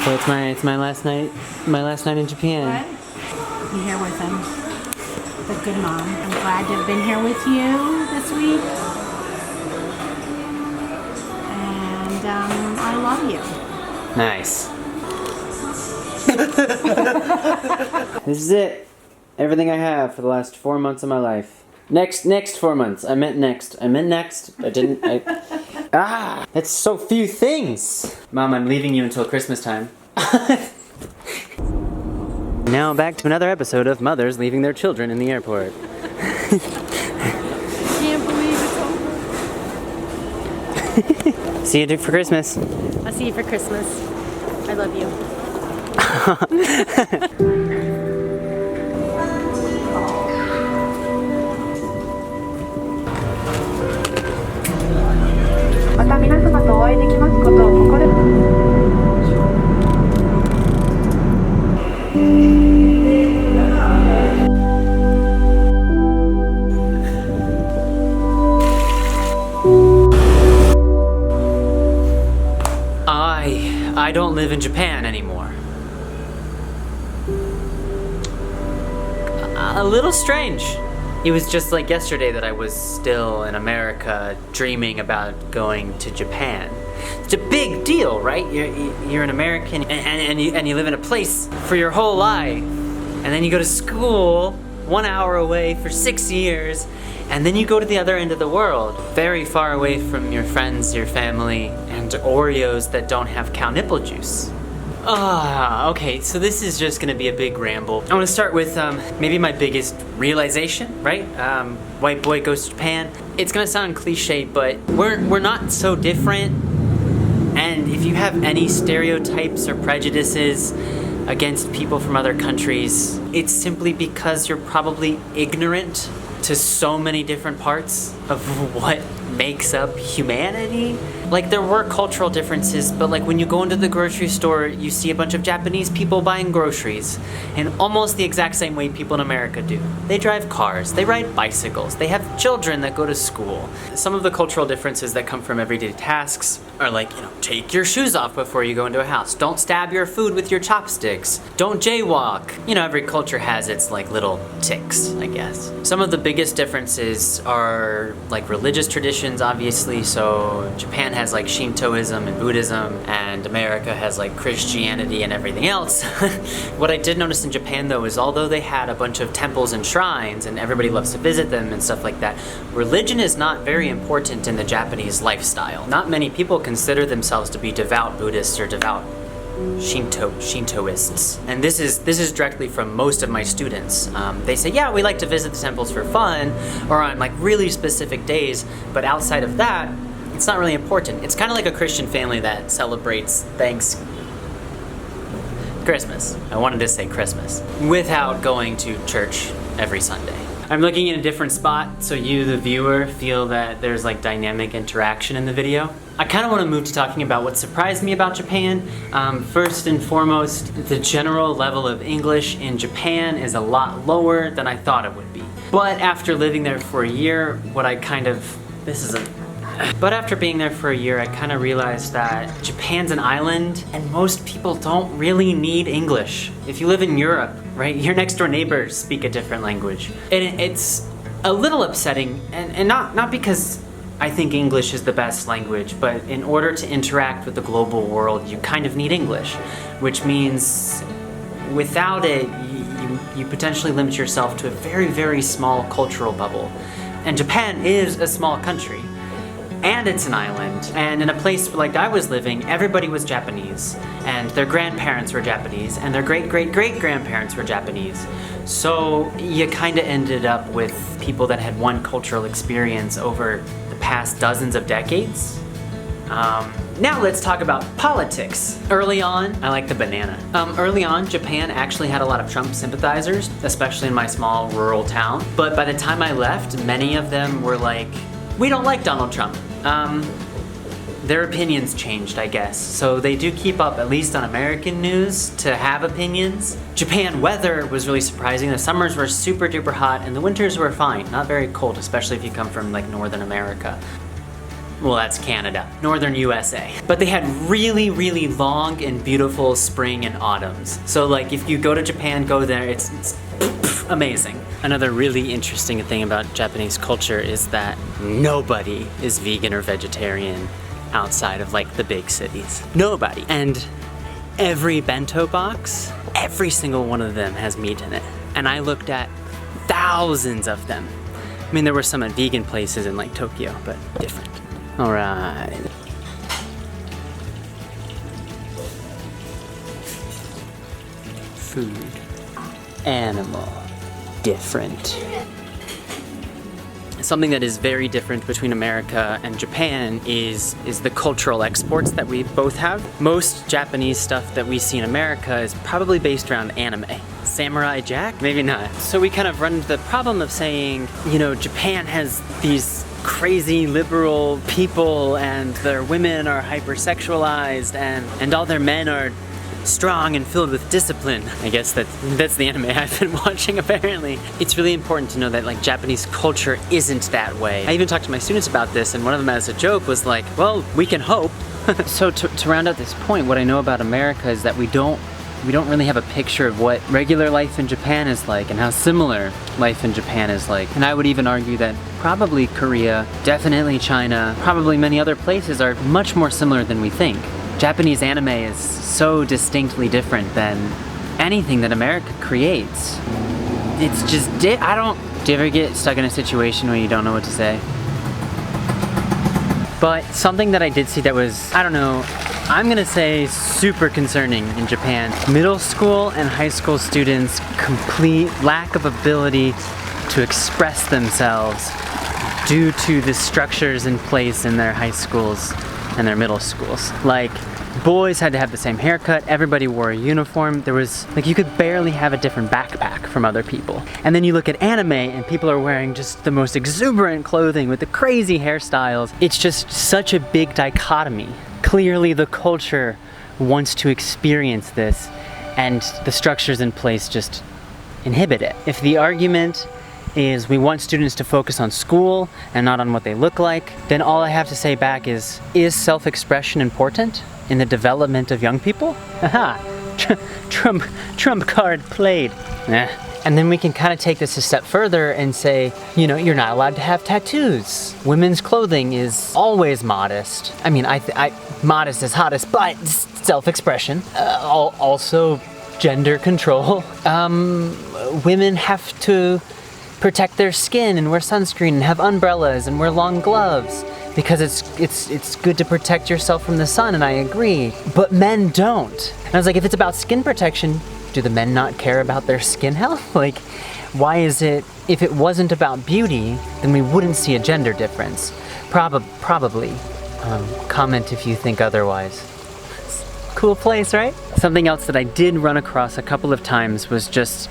So it's my last night in Japan. What? I'm here with him. The good mom. I'm glad to have been here with you this week. And I love you. Nice. This is it. Everything I have for the last 4 months of my life. Next 4 months. I meant next. I didn't. That's so few things. Mom, I'm leaving you until Christmas time. Now back to another episode of mothers leaving their children in the airport. Can't believe it's over. See you for Christmas. I'll see you for Christmas. I love you. I don't live in Japan anymore. A little strange. It was just like yesterday that I was still in America dreaming about going to Japan. It's a big deal, right? You're an American and you live in a place for your whole life. And then you go to school 1 hour away for 6 years. And then you go to the other end of the world, very far away from your friends, your family, and Oreos that don't have cow nipple juice. Okay, so this is just gonna be a big ramble. I wanna start with maybe my biggest realization, right? White boy goes to Japan. It's gonna sound cliche, but we're not so different. And if you have any stereotypes or prejudices against people from other countries, it's simply because you're probably ignorant to so many different parts of what makes up humanity. Like, there were cultural differences, but like when you go into the grocery store, you see a bunch of Japanese people buying groceries in almost the exact same way people in America do. They drive cars, they ride bicycles, they have children that go to school. Some of the cultural differences that come from everyday tasks are like, take your shoes off before you go into a house. Don't stab your food with your chopsticks. Don't jaywalk. Every culture has its like little ticks, I guess. Some of the biggest differences are like religious traditions, obviously. So Japan has like Shintoism and Buddhism, and America has like Christianity and everything else. What I did notice in Japan though is although they had a bunch of temples and shrines and everybody loves to visit them and stuff like that, religion is not very important in the Japanese lifestyle. Not many people consider themselves to be devout Buddhists or devout Shintoists. And this is directly from most of my students. They say, yeah, we like to visit the temples for fun or on like really specific days, but outside of that, it's not really important. It's kind of like a Christian family that celebrates Christmas. I wanted to say Christmas without going to church every Sunday. I'm looking in a different spot so you, the viewer, feel that there's like dynamic interaction in the video. I kind of want to move to talking about what surprised me about Japan. First and foremost, the general level of English in Japan is a lot lower than I thought it would be. But after living there for a year, But after being there for a year, I kind of realized that Japan's an island and most people don't really need English. If you live in Europe, right, your next door neighbors speak a different language. And it's a little upsetting, and not because I think English is the best language, but in order to interact with the global world, you kind of need English, which means without it, you potentially limit yourself to a very, very small cultural bubble. And Japan is a small country. And it's an island, and in a place like I was living, everybody was Japanese, and their grandparents were Japanese, and their great-great-great-grandparents were Japanese. So you kind of ended up with people that had one cultural experience over the past dozens of decades. Now let's talk about politics. Early on, I like the banana. Early on, Japan actually had a lot of Trump sympathizers, especially in my small rural town. But by the time I left, many of them were like, we don't like Donald Trump. Their opinions changed, I guess. So they do keep up, at least on American news, to have opinions. Japan weather was really surprising. The summers were super duper hot and the winters were fine. Not very cold, especially if you come from like Northern America. Well, that's Canada, northern USA. But they had really, really long and beautiful spring and autumns. So like if you go to Japan, go there, it's amazing. Another really interesting thing about Japanese culture is that nobody is vegan or vegetarian outside of like the big cities. Nobody. And every bento box, every single one of them has meat in it. And I looked at thousands of them. I mean, there were some at vegan places in like Tokyo, but different. All right. Food. Animal. Different. Something that is very different between America and Japan is the cultural exports that we both have. Most Japanese stuff that we see in America is probably based around anime. Samurai Jack? Maybe not. So we kind of run into the problem of saying, you know, Japan has these crazy liberal people and their women are hypersexualized and all their men are strong and filled with discipline. I guess that's the anime I've been watching apparently. It's really important to know that like Japanese culture isn't that way. I even talked to my students about this and one of them as a joke was like, well, we can hope. So to round out this point, what I know about America is that we don't really have a picture of what regular life in Japan is like and how similar life in Japan is like. And I would even argue that probably Korea, definitely China, probably many other places are much more similar than we think. Japanese anime is so distinctly different than anything that America creates. It's just, do you ever get stuck in a situation where you don't know what to say? But something that I did see that was, I don't know, I'm gonna say super concerning in Japan. Middle school and high school students' complete lack of ability to express themselves due to the structures in place in their high schools and their middle schools. Like, boys had to have the same haircut, everybody wore a uniform, there was, like, you could barely have a different backpack from other people. And then you look at anime and people are wearing just the most exuberant clothing with the crazy hairstyles. It's just such a big dichotomy. Clearly the culture wants to experience this and the structures in place just inhibit it. If the argument is we want students to focus on school and not on what they look like, then all I have to say back is self-expression important in the development of young people? Haha, trump card played. And then we can kind of take this a step further and say, you know, you're not allowed to have tattoos. Women's clothing is always modest. I mean, modest is hottest, but self-expression. Also gender control. Women have to protect their skin and wear sunscreen and have umbrellas and wear long gloves because it's good to protect yourself from the sun, and I agree. But men don't. And I was like, if it's about skin protection, do the men not care about their skin health? Like, why is it, if it wasn't about beauty, then we wouldn't see a gender difference? Probably. Comment if you think otherwise. Cool place, right? Something else that I did run across a couple of times was just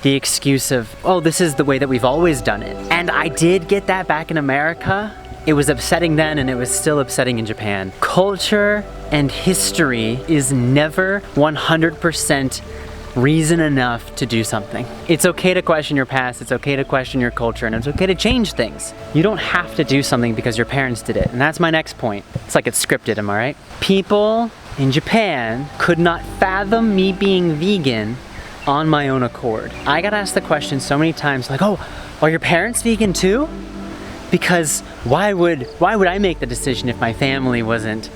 the excuse of, oh, this is the way that we've always done it. And I did get that back in America. It was upsetting then and it was still upsetting in Japan. Culture and history is never 100% reason enough to do something. It's okay to question your past, it's okay to question your culture, and it's okay to change things. You don't have to do something because your parents did it. And that's my next point. It's like it's scripted, am I right? People in Japan could not fathom me being vegan on my own accord. I got asked the question so many times, like, oh, are your parents vegan too? Because why would I make the decision if my family wasn't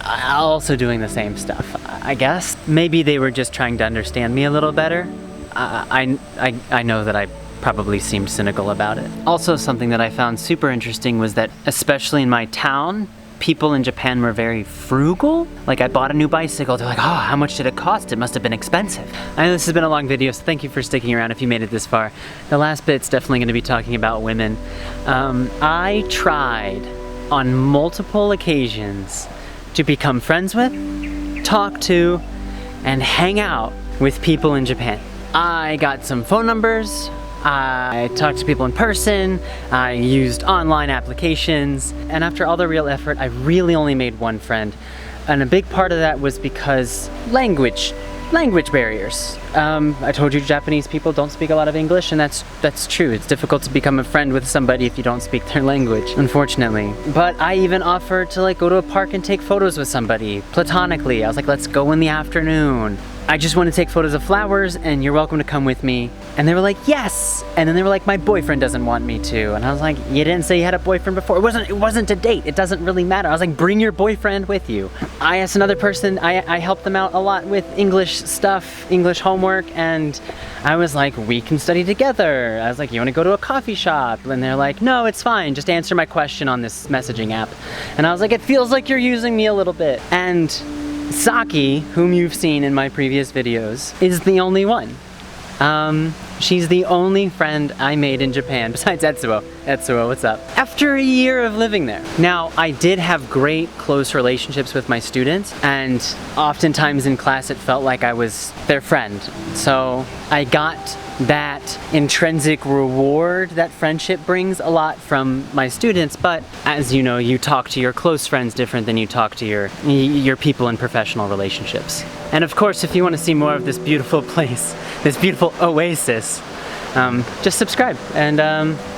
also doing the same stuff? I guess maybe they were just trying to understand me a little better. I know that I probably seemed cynical about it. Also, something that I found super interesting was that, especially in my town, people in Japan were very frugal. Like, I bought a new bicycle, they're like, oh, how much did it cost? It must have been expensive. I know this has been a long video, so thank you for sticking around if you made it this far. The last bit's definitely gonna be talking about women. I tried on multiple occasions to become friends with, talk to, and hang out with people in Japan. I got some phone numbers, I talked to people in person, I used online applications, and after all the real effort, I really only made one friend. And a big part of that was because language barriers. I told you Japanese people don't speak a lot of English, and that's true. It's difficult to become a friend with somebody if you don't speak their language, unfortunately. But I even offered to like go to a park and take photos with somebody, platonically. I was like, let's go in the afternoon. I just want to take photos of flowers and you're welcome to come with me. And they were like, yes! And then they were like, my boyfriend doesn't want me to. And I was like, you didn't say you had a boyfriend before. It wasn't a date. It doesn't really matter. I was like, bring your boyfriend with you. I asked another person, I helped them out a lot with English stuff, English homework, and I was like, we can study together. I was like, you want to go to a coffee shop? And they're like, no, it's fine. Just answer my question on this messaging app. And I was like, it feels like you're using me a little bit. And Saki, whom you've seen in my previous videos, is the only one. She's the only friend I made in Japan, besides Etsuo. Etsuo, what's up? After a year of living there. Now, I did have great close relationships with my students, and oftentimes in class it felt like I was their friend. So I got that intrinsic reward that friendship brings a lot from my students, but as you know, you talk to your close friends different than you talk to your people in professional relationships. And of course, if you want to see more of this beautiful place, this beautiful oasis, just subscribe, and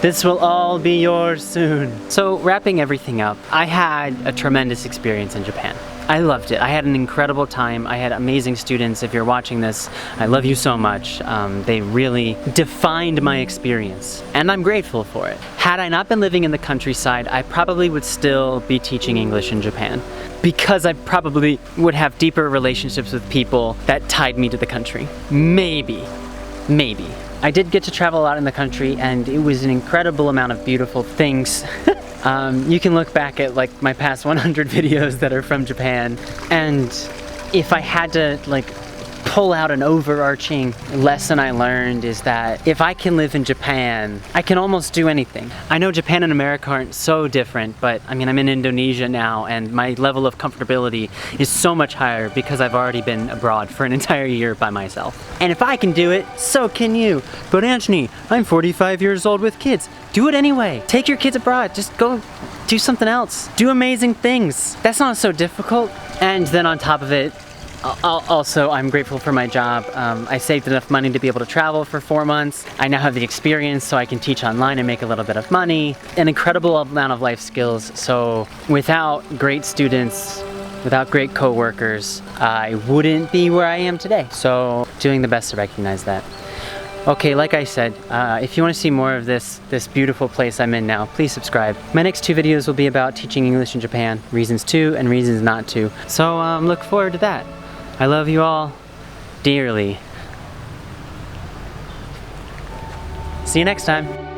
this will all be yours soon. So wrapping everything up, I had a tremendous experience in Japan. I loved it. I had an incredible time. I had amazing students. If you're watching this, I love you so much. They really defined my experience, and I'm grateful for it. Had I not been living in the countryside, I probably would still be teaching English in Japan, because I probably would have deeper relationships with people that tied me to the country. Maybe. I did get to travel a lot in the country, and it was an incredible amount of beautiful things. You can look back at like my past 100 videos that are from Japan, and if I had to like pull out an overarching lesson I learned, is that if I can live in Japan, I can almost do anything. I know Japan and America aren't so different, but I mean, I'm in Indonesia now, and my level of comfortability is so much higher because I've already been abroad for an entire year by myself. And if I can do it, so can you. But Antony, I'm 45 years old with kids. Do it anyway. Take your kids abroad. Just go do something else. Do amazing things. That's not so difficult. And then on top of it, also, I'm grateful for my job. I saved enough money to be able to travel for 4 months. I now have the experience so I can teach online and make a little bit of money. An incredible amount of life skills. So without great students, without great co-workers, I wouldn't be where I am today. So doing the best to recognize that. Okay, like I said, if you want to see more of this beautiful place I'm in now, please subscribe. My next 2 videos will be about teaching English in Japan, reasons to and reasons not to. So look forward to that. I love you all dearly. See you next time.